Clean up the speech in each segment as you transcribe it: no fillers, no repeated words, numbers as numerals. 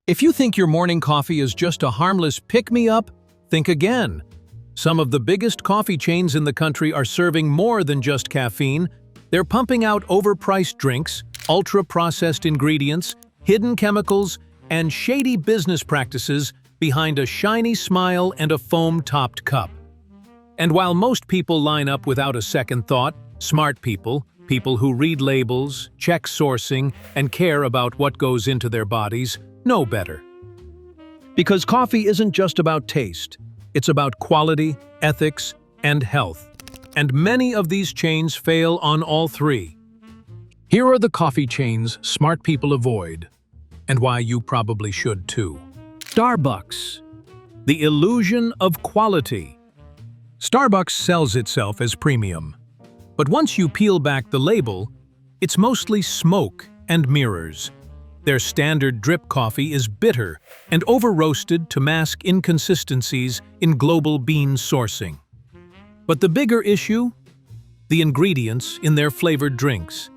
If you think your morning coffee is just a harmless pick-me-up, think again. Some of the biggest coffee chains in the country are serving more than just caffeine. They're pumping out overpriced drinks, ultra-processed ingredients, hidden chemicals, and shady business practices behind a shiny smile and a foam-topped cup. And while most people line up without a second thought, smart people, people who read labels, check sourcing, and care about what goes into their bodies, know better. Because coffee isn't just about taste, it's about quality, ethics, and health. And many of these chains fail on all three. Here are the coffee chains smart people avoid, and why you probably should too. Starbucks. The illusion of quality. Starbucks sells itself as premium. But once you peel back the label, it's mostly smoke and mirrors. Their standard drip coffee is bitter and over-roasted to mask inconsistencies in global bean sourcing. But the bigger issue? The ingredients in their flavored drinks.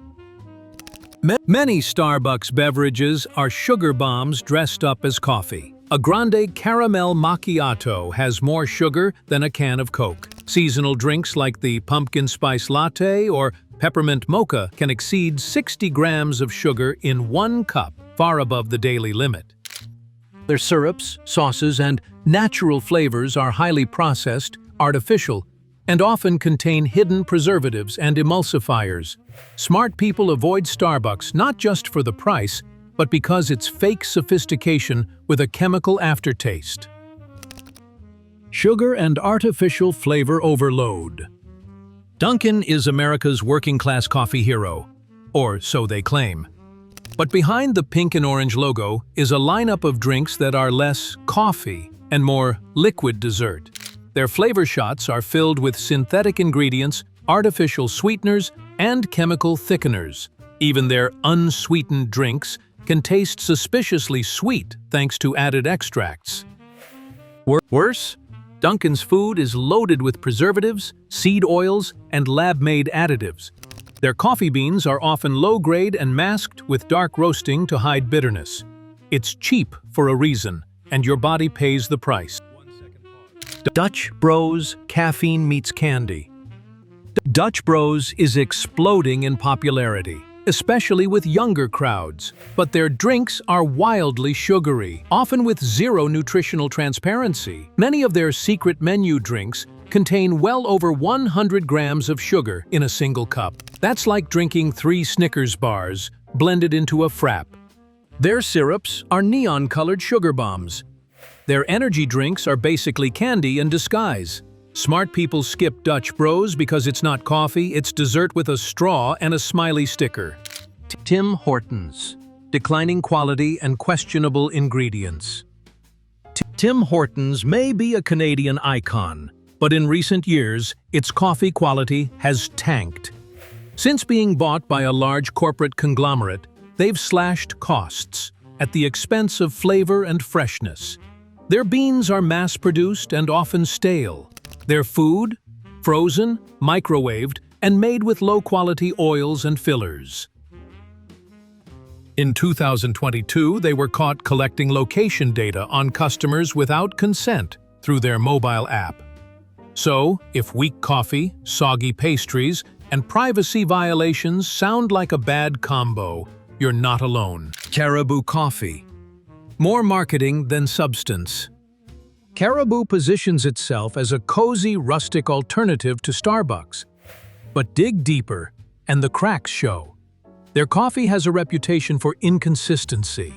Many Starbucks beverages are sugar bombs dressed up as coffee. A grande caramel macchiato has more sugar than a can of Coke. Seasonal drinks like the pumpkin spice latte or peppermint mocha can exceed 60 grams of sugar in one cup, far above the daily limit. Their syrups, sauces, and natural flavors are highly processed, artificial, and often contain hidden preservatives and emulsifiers. Smart people avoid Starbucks not just for the price, but because it's fake sophistication with a chemical aftertaste. Sugar and artificial flavor overload. Dunkin is America's working-class coffee hero, or so they claim. But behind the pink and orange logo is a lineup of drinks that are less coffee and more liquid dessert. Their flavor shots are filled with synthetic ingredients, artificial sweeteners, and chemical thickeners. Even their unsweetened drinks can taste suspiciously sweet thanks to added extracts. Worse, Dunkin's food is loaded with preservatives, seed oils, and lab-made additives. Their coffee beans are often low-grade and masked with dark roasting to hide bitterness. It's cheap for a reason, and your body pays the price. Dutch Bros Caffeine meets candy. Dutch Bros is exploding in popularity, especially with younger crowds. But their drinks are wildly sugary, often with zero nutritional transparency. Many of their secret menu drinks contain well over 100 grams of sugar in a single cup. That's like drinking 3 Snickers bars blended into a frap. Their syrups are neon-colored sugar bombs. Their energy drinks are basically candy in disguise. Smart people skip Dutch Bros because it's not coffee, it's dessert with a straw and a smiley sticker. Tim Hortons. Declining quality and questionable ingredients. Tim Hortons may be a Canadian icon, but in recent years, its coffee quality has tanked. Since being bought by a large corporate conglomerate, they've slashed costs at the expense of flavor and freshness. Their beans are mass-produced and often stale. Their food, frozen, microwaved, and made with low-quality oils and fillers. In 2022, they were caught collecting location data on customers without consent through their mobile app. So, if weak coffee, soggy pastries, and privacy violations sound like a bad combo, you're not alone. Caribou Coffee. More marketing than substance. Caribou positions itself as a cozy, rustic alternative to Starbucks. But dig deeper, and the cracks show. Their coffee has a reputation for inconsistency.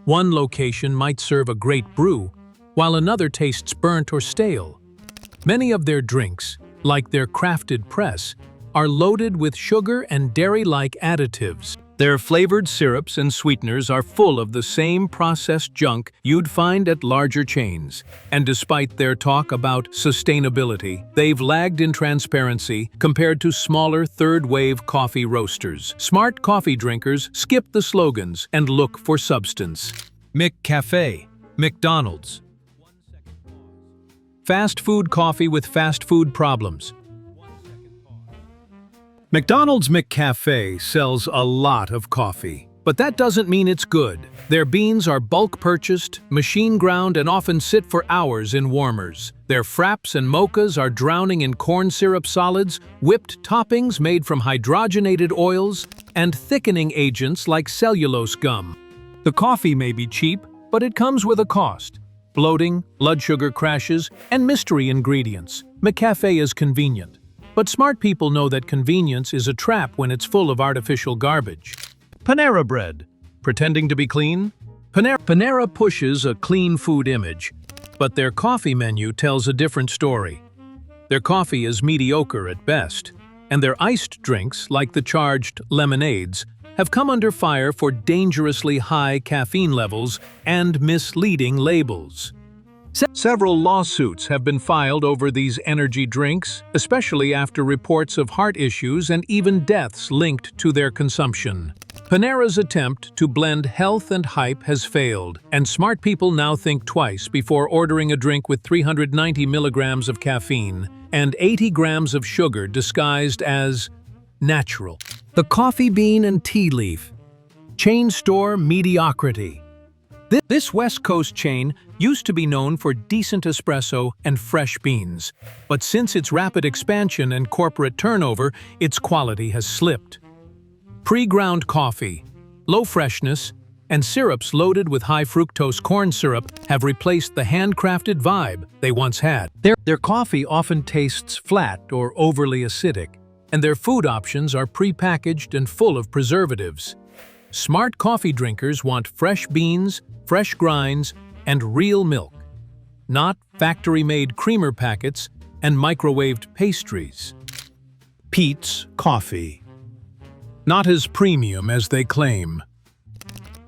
One location might serve a great brew, while another tastes burnt or stale. Many of their drinks, like their crafted press, are loaded with sugar and dairy-like additives. Their flavored syrups and sweeteners are full of the same processed junk you'd find at larger chains. And despite their talk about sustainability, they've lagged in transparency compared to smaller third-wave coffee roasters. Smart coffee drinkers skip the slogans and look for substance. McCafe, McDonald's. Fast food coffee with fast food problems. McDonald's McCafe sells a lot of coffee, But that doesn't mean it's good. Their beans are bulk purchased, machine ground, and often sit for hours in warmers. Their fraps and mochas are drowning in corn syrup solids, whipped toppings made from hydrogenated oils, and thickening agents like cellulose gum. The coffee may be cheap, but it comes with a cost. Bloating, blood sugar crashes, and mystery ingredients. McCafe is convenient. But smart people know that convenience is a trap when it's full of artificial garbage. Panera Bread. Pretending to be clean? Panera pushes a clean food image, but their coffee menu tells a different story. Their coffee is mediocre at best, and their iced drinks, like the charged lemonades, have come under fire for dangerously high caffeine levels and misleading labels. Several lawsuits have been filed over these energy drinks, especially after reports of heart issues and even deaths linked to their consumption. Panera's attempt to blend health and hype has failed, and smart people now think twice before ordering a drink with 390 milligrams of caffeine and 80 grams of sugar disguised as natural. The coffee bean and tea leaf. Chain store mediocrity. This West Coast chain used to be known for decent espresso and fresh beans, but since its rapid expansion and corporate turnover, its quality has slipped. Pre-ground coffee, low freshness, and syrups loaded with high-fructose corn syrup have replaced the handcrafted vibe they once had. Their coffee often tastes flat or overly acidic, and their food options are pre-packaged and full of preservatives. Smart coffee drinkers want fresh beans, fresh grinds, and real milk, not factory-made creamer packets and microwaved pastries. Peet's Coffee. Not as premium as they claim.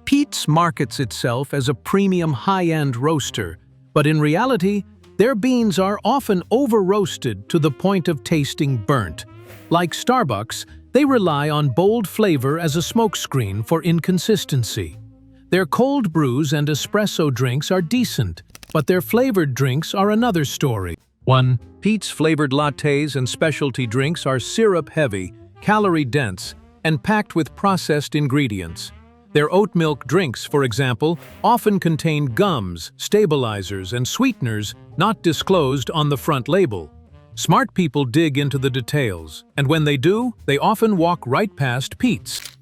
Peet's markets itself as a premium high-end roaster, but in reality, their beans are often over-roasted to the point of tasting burnt. Like Starbucks, they rely on bold flavor as a smokescreen for inconsistency. Their cold brews and espresso drinks are decent, but their flavored drinks are another story. 1. Peet's flavored lattes and specialty drinks are syrup-heavy, calorie-dense, and packed with processed ingredients. Their oat milk drinks, for example, often contain gums, stabilizers, and sweeteners not disclosed on the front label. Smart people dig into the details, and when they do, they often walk right past Peet's.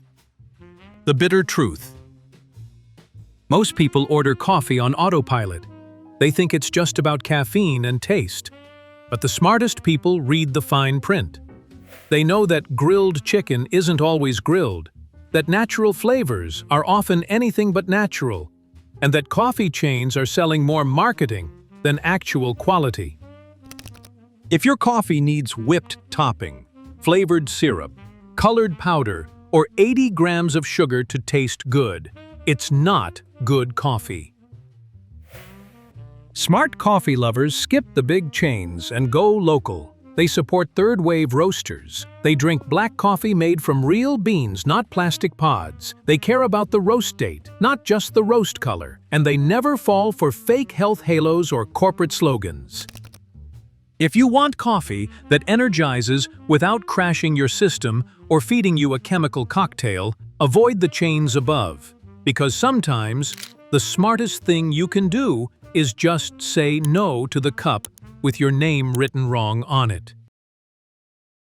The bitter truth. Most people order coffee on autopilot. They think it's just about caffeine and taste. But the smartest people read the fine print. They know that grilled chicken isn't always grilled, that natural flavors are often anything but natural, and that coffee chains are selling more marketing than actual quality. If your coffee needs whipped topping, flavored syrup, colored powder, or 80 grams of sugar to taste good, it's not good coffee. Smart coffee lovers skip the big chains and go local. They support third-wave roasters. They drink black coffee made from real beans, not plastic pods. They care about the roast date, not just the roast color. And they never fall for fake health halos or corporate slogans. If you want coffee that energizes without crashing your system or feeding you a chemical cocktail, avoid the chains above. Because sometimes, the smartest thing you can do is just say no to the cup with your name written wrong on it.